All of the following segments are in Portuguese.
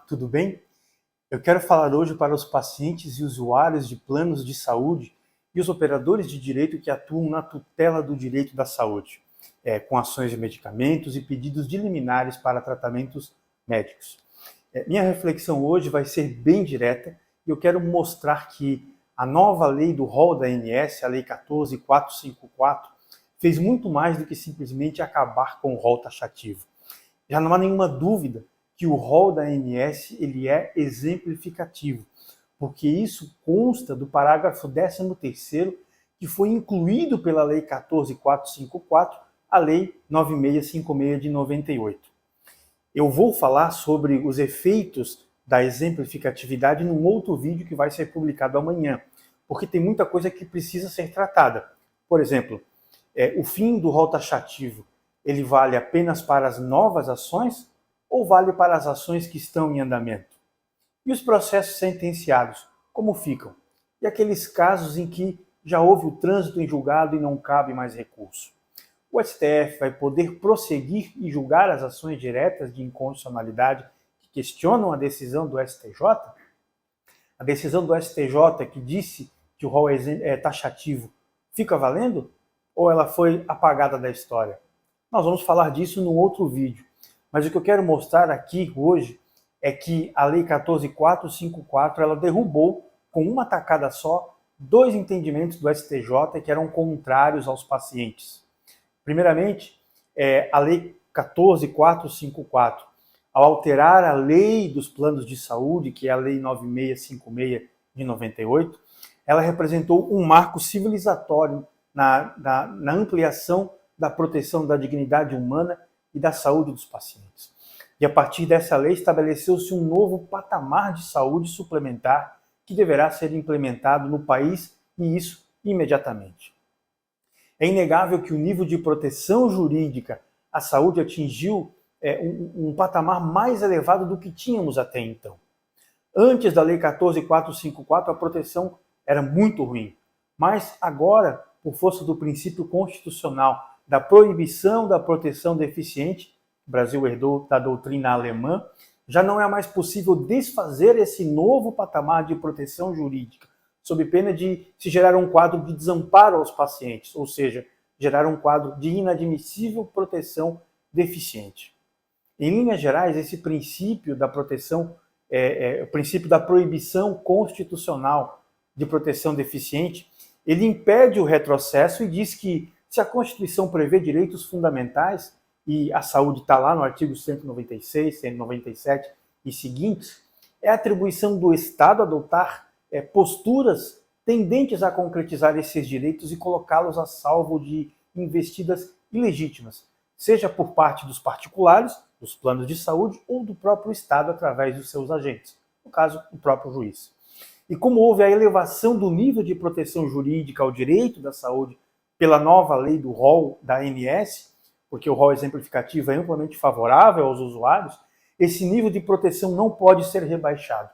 tudo bem? Eu quero falar hoje para os pacientes e usuários de planos de saúde e os operadores de direito que atuam na tutela do direito da saúde, com ações de medicamentos e pedidos de liminares para tratamentos médicos. Minha reflexão hoje vai ser bem direta e eu quero mostrar que a nova lei do rol da ANS, a Lei 14.454, fez muito mais do que simplesmente acabar com o rol taxativo. Já não há nenhuma dúvida que o rol da ANS ele é exemplificativo, porque isso consta do parágrafo 13º, que foi incluído pela Lei 14.454, a Lei 9656 de 98. Eu vou falar sobre os efeitos da exemplificatividade num outro vídeo que vai ser publicado amanhã, porque tem muita coisa que precisa ser tratada. Por exemplo, o fim do rol taxativo, ele vale apenas para as novas ações ou vale para as ações que estão em andamento? E os processos sentenciados, como ficam? E aqueles casos em que já houve o trânsito em julgado e não cabe mais recurso? O STF vai poder prosseguir e julgar as ações diretas de inconstitucionalidade que questionam a decisão do STJ? A decisão do STJ que disse que o rol é taxativo fica valendo? Ou ela foi apagada da história? Nós vamos falar disso num outro vídeo. Mas o que eu quero mostrar aqui hoje é que a Lei 14.454 ela derrubou, com uma tacada só, dois entendimentos do STJ que eram contrários aos pacientes. Primeiramente, a Lei 14.454, ao alterar a Lei dos Planos de Saúde, que é a Lei 9656 de 98, ela representou um marco civilizatório na ampliação da proteção da dignidade humana e da saúde dos pacientes. E a partir dessa lei estabeleceu-se um novo patamar de saúde suplementar que deverá ser implementado no país, e isso imediatamente. É inegável que o nível de proteção jurídica à saúde atingiu um patamar mais elevado do que tínhamos até então. Antes da Lei 14.454, a proteção era muito ruim, mas agora, por força do princípio constitucional da proibição da proteção deficiente, o Brasil herdou da doutrina alemã, já não é mais possível desfazer esse novo patamar de proteção jurídica, sob pena de se gerar um quadro de desamparo aos pacientes, ou seja, gerar um quadro de inadmissível proteção deficiente. Em linhas gerais, esse princípio da proteção, o princípio da proibição constitucional de proteção deficiente, ele impede o retrocesso e diz que se a Constituição prevê direitos fundamentais, e a saúde está lá no artigo 196, 197 e seguintes, é atribuição do Estado adotar posturas tendentes a concretizar esses direitos e colocá-los a salvo de investidas ilegítimas, seja por parte dos particulares, dos planos de saúde, ou do próprio Estado através dos seus agentes, no caso, o próprio juiz. E como houve a elevação do nível de proteção jurídica ao direito da saúde pela nova lei do rol da ANS, porque o rol exemplificativo é amplamente favorável aos usuários, esse nível de proteção não pode ser rebaixado.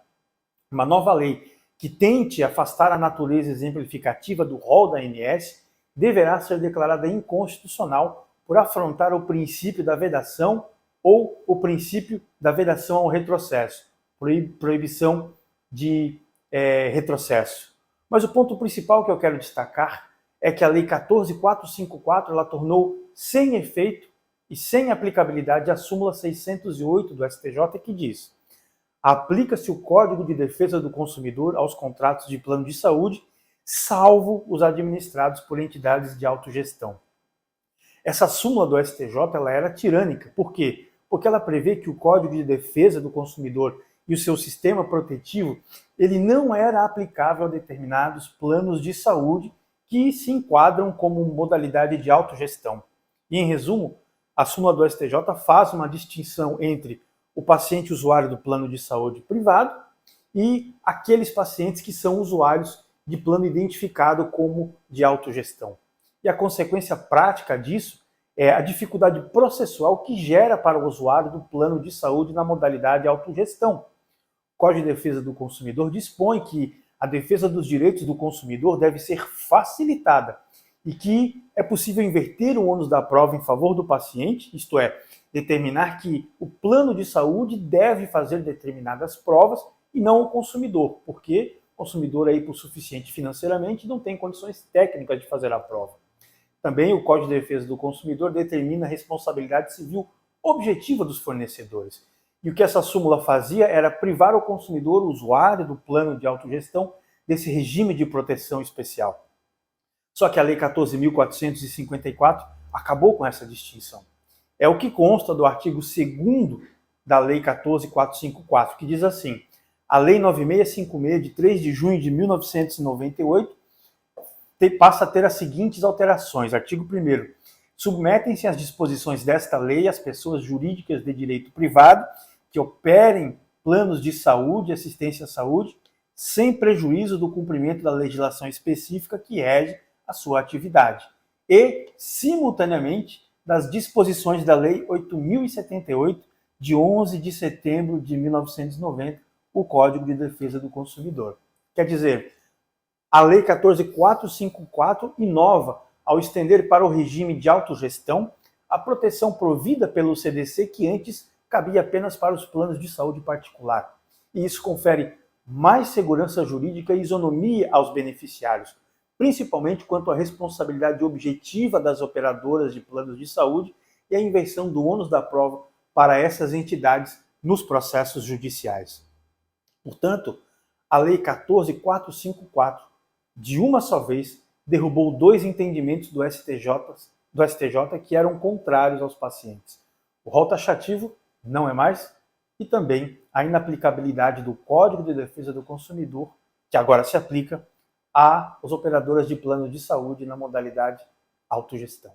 Uma nova lei que tente afastar a natureza exemplificativa do rol da ANS deverá ser declarada inconstitucional por afrontar o princípio da vedação ou o princípio da vedação ao retrocesso, proibição de retrocesso. Mas o ponto principal que eu quero destacar é que a Lei 14.454 ela tornou sem efeito e sem aplicabilidade a súmula 608 do STJ, que diz: aplica-se o Código de Defesa do Consumidor aos contratos de plano de saúde, salvo os administrados por entidades de autogestão. Essa súmula do STJ ela era tirânica. Por quê? Porque ela prevê que o Código de Defesa do Consumidor e o seu sistema protetivo ele não era aplicável a determinados planos de saúde que se enquadram como modalidade de autogestão. E, em resumo, a súmula do STJ faz uma distinção entre o paciente usuário do plano de saúde privado e aqueles pacientes que são usuários de plano identificado como de autogestão. E a consequência prática disso é a dificuldade processual que gera para o usuário do plano de saúde na modalidade autogestão. O Código de Defesa do Consumidor dispõe que a defesa dos direitos do consumidor deve ser facilitada e que é possível inverter o ônus da prova em favor do paciente, isto é, determinar que o plano de saúde deve fazer determinadas provas e não o consumidor, porque o consumidor é hipossuficiente financeiramente e não tem condições técnicas de fazer a prova. Também o Código de Defesa do Consumidor determina a responsabilidade civil objetiva dos fornecedores. E o que essa súmula fazia era privar o consumidor, o usuário do plano de autogestão, desse regime de proteção especial. Só que a Lei 14.454 acabou com essa distinção. É o que consta do artigo 2º da Lei 14.454, que diz assim: a Lei 9656, de 3 de junho de 1998, passa a ter as seguintes alterações. Artigo 1º. Submetem-se às disposições desta lei as pessoas jurídicas de direito privado que operem planos de saúde e assistência à saúde, sem prejuízo do cumprimento da legislação específica que rege a sua atividade, e, simultaneamente, das disposições da Lei 8.078, de 11 de setembro de 1990, o Código de Defesa do Consumidor. Quer dizer, a Lei 14.454 inova ao estender para o regime de autogestão a proteção provida pelo CDC, que antes cabia apenas para os planos de saúde particular. E isso confere mais segurança jurídica e isonomia aos beneficiários, principalmente quanto à responsabilidade objetiva das operadoras de planos de saúde e a inversão do ônus da prova para essas entidades nos processos judiciais. Portanto, a Lei 14.454, de uma só vez, derrubou 2 entendimentos do STJ que eram contrários aos pacientes. O rol taxativo não é mais, e também a inaplicabilidade do Código de Defesa do Consumidor, que agora se aplica às operadoras de plano de saúde na modalidade autogestão.